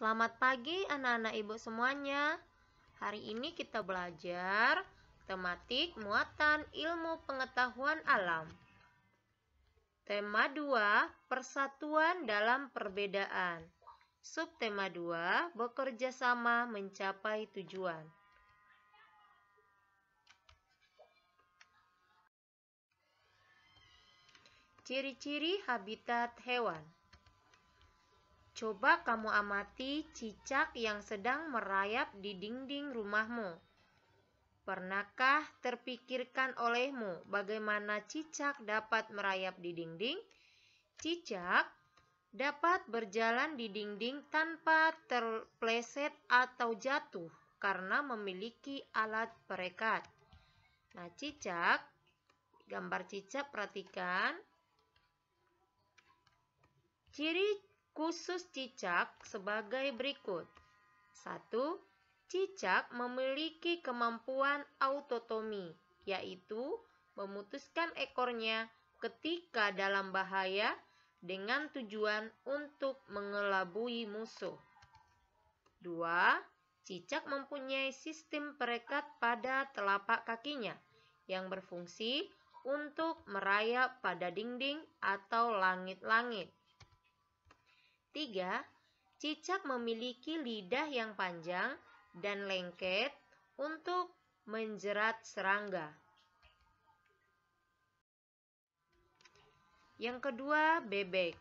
Selamat pagi anak-anak ibu semuanya. Hari ini kita belajar tematik muatan ilmu pengetahuan alam. Tema 2, persatuan dalam perbedaan. Subtema 2, bekerja sama mencapai tujuan. Ciri-ciri habitat hewan. Coba kamu amati cicak yang sedang merayap di dinding rumahmu. Pernahkah terpikirkan olehmu bagaimana cicak dapat merayap di dinding? Cicak dapat berjalan di dinding tanpa terpleset atau jatuh karena memiliki alat perekat. Nah, cicak, gambar cicak perhatikan. Ciri khusus cicak sebagai berikut. 1. Cicak memiliki kemampuan autotomi, yaitu memutuskan ekornya ketika dalam bahaya dengan tujuan untuk mengelabui musuh. 2. Cicak mempunyai sistem perekat pada telapak kakinya yang berfungsi untuk merayap pada dinding atau langit-langit. 3. Cicak memiliki lidah yang panjang dan lengket untuk menjerat serangga. Yang kedua, bebek.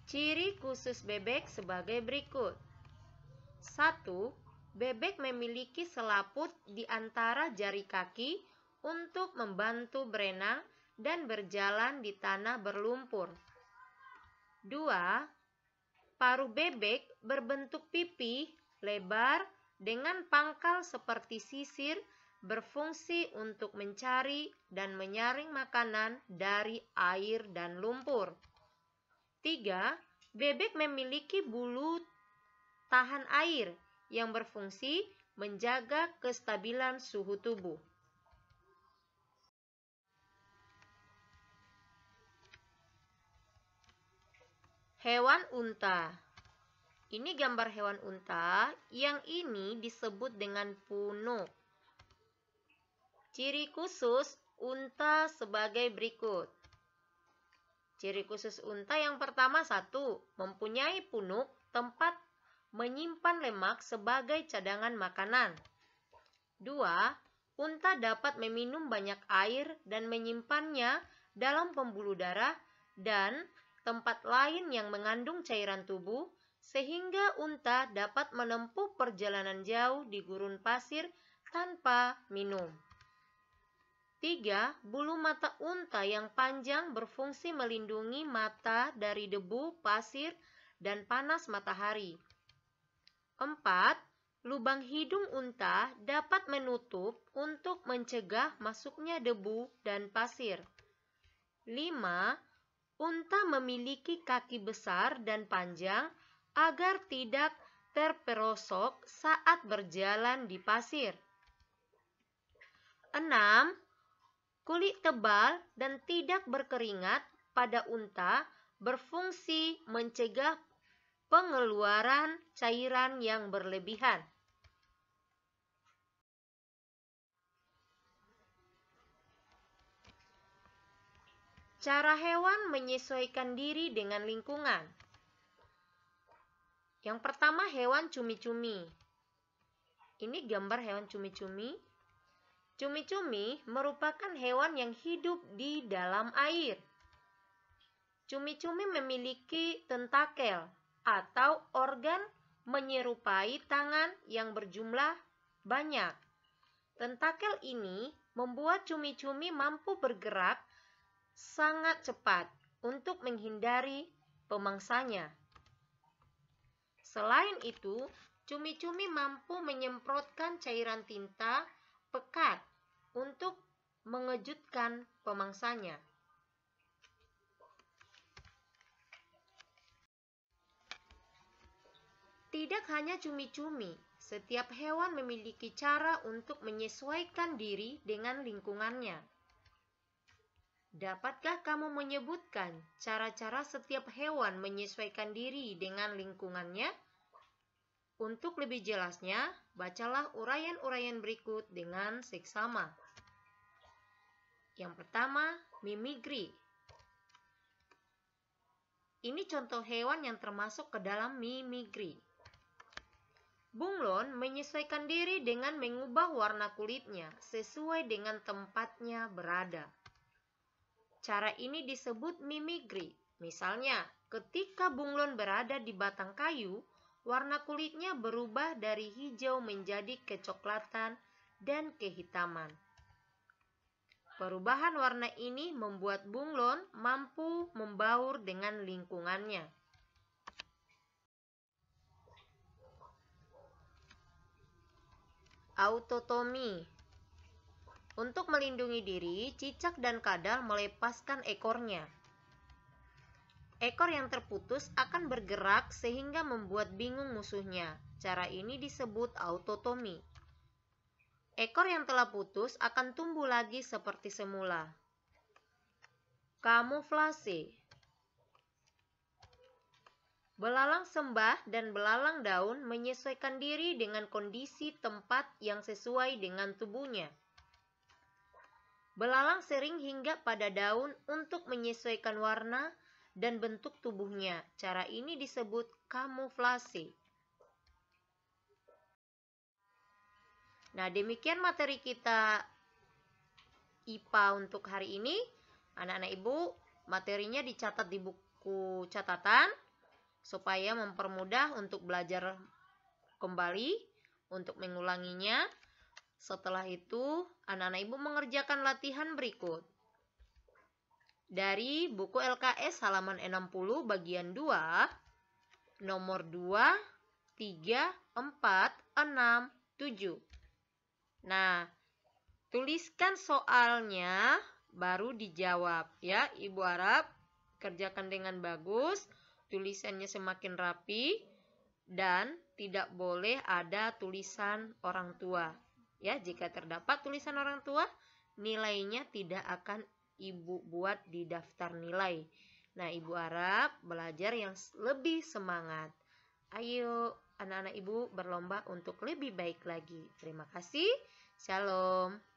Ciri khusus bebek sebagai berikut. 1. Bebek memiliki selaput di antara jari kaki untuk membantu berenang dan berjalan di tanah berlumpur. 2. Paruh bebek berbentuk pipi lebar dengan pangkal seperti sisir, berfungsi untuk mencari dan menyaring makanan dari air dan lumpur. 3. Bebek memiliki bulu tahan air yang berfungsi menjaga kestabilan suhu tubuh. Hewan unta. Ini gambar hewan unta, yang ini disebut dengan punuk. Ciri khusus unta sebagai berikut. Ciri khusus unta yang pertama, 1. Mempunyai punuk, tempat menyimpan lemak sebagai cadangan makanan. 2. Unta dapat meminum banyak air dan menyimpannya dalam pembuluh darah dan tempat lain yang mengandung cairan tubuh, sehingga unta dapat menempuh perjalanan jauh di gurun pasir tanpa minum. 3. Bulu mata unta yang panjang berfungsi melindungi mata dari debu, pasir, dan panas matahari. 4. Lubang hidung unta dapat menutup untuk mencegah masuknya debu dan pasir. 5. Unta memiliki kaki besar dan panjang agar tidak terperosok saat berjalan di pasir. 6. Kulit tebal dan tidak berkeringat pada unta berfungsi mencegah pengeluaran cairan yang berlebihan. Cara hewan menyesuaikan diri dengan lingkungan. Yang pertama, hewan cumi-cumi. Ini gambar hewan cumi-cumi. Cumi-cumi merupakan hewan yang hidup di dalam air. Cumi-cumi memiliki tentakel atau organ menyerupai tangan yang berjumlah banyak. Tentakel ini membuat cumi-cumi mampu bergerak sangat cepat untuk menghindari pemangsanya. Selain itu, cumi-cumi mampu menyemprotkan cairan tinta pekat untuk mengejutkan pemangsanya. Tidak hanya cumi-cumi, setiap hewan memiliki cara untuk menyesuaikan diri dengan lingkungannya. Dapatkah kamu menyebutkan cara-cara setiap hewan menyesuaikan diri dengan lingkungannya? Untuk lebih jelasnya, bacalah uraian-uraian berikut dengan seksama. Yang pertama, mimikri. Ini contoh hewan yang termasuk ke dalam mimikri. Bunglon menyesuaikan diri dengan mengubah warna kulitnya sesuai dengan tempatnya berada. Cara ini disebut mimikri. Misalnya, ketika bunglon berada di batang kayu, warna kulitnya berubah dari hijau menjadi kecoklatan dan kehitaman. Perubahan warna ini membuat bunglon mampu membaur dengan lingkungannya. Autotomi. Untuk melindungi diri, cicak dan kadal melepaskan ekornya. Ekor yang terputus akan bergerak sehingga membuat bingung musuhnya. Cara ini disebut autotomi. Ekor yang telah putus akan tumbuh lagi seperti semula. Kamuflase. Belalang sembah dan belalang daun menyesuaikan diri dengan kondisi tempat yang sesuai dengan tubuhnya. Belalang sering hinggap pada daun untuk menyesuaikan warna dan bentuk tubuhnya. Cara ini disebut kamuflase. Nah, demikian materi kita IPA untuk hari ini. Anak-anak Ibu, materinya dicatat di buku catatan supaya mempermudah untuk belajar kembali, untuk mengulanginya. Setelah itu, anak-anak Ibu mengerjakan latihan berikut. Dari buku LKS halaman 60 bagian 2, nomor 2, 3, 4, 6, 7. Nah, tuliskan soalnya baru dijawab ya. Ibu harap kerjakan dengan bagus, tulisannya semakin rapi dan tidak boleh ada tulisan orang tua. Ya, jika terdapat tulisan orang tua, nilainya tidak akan Ibu buat di daftar nilai. Nah, Ibu harap belajar yang lebih semangat. Ayo, anak-anak Ibu berlomba untuk lebih baik lagi. Terima kasih. Shalom.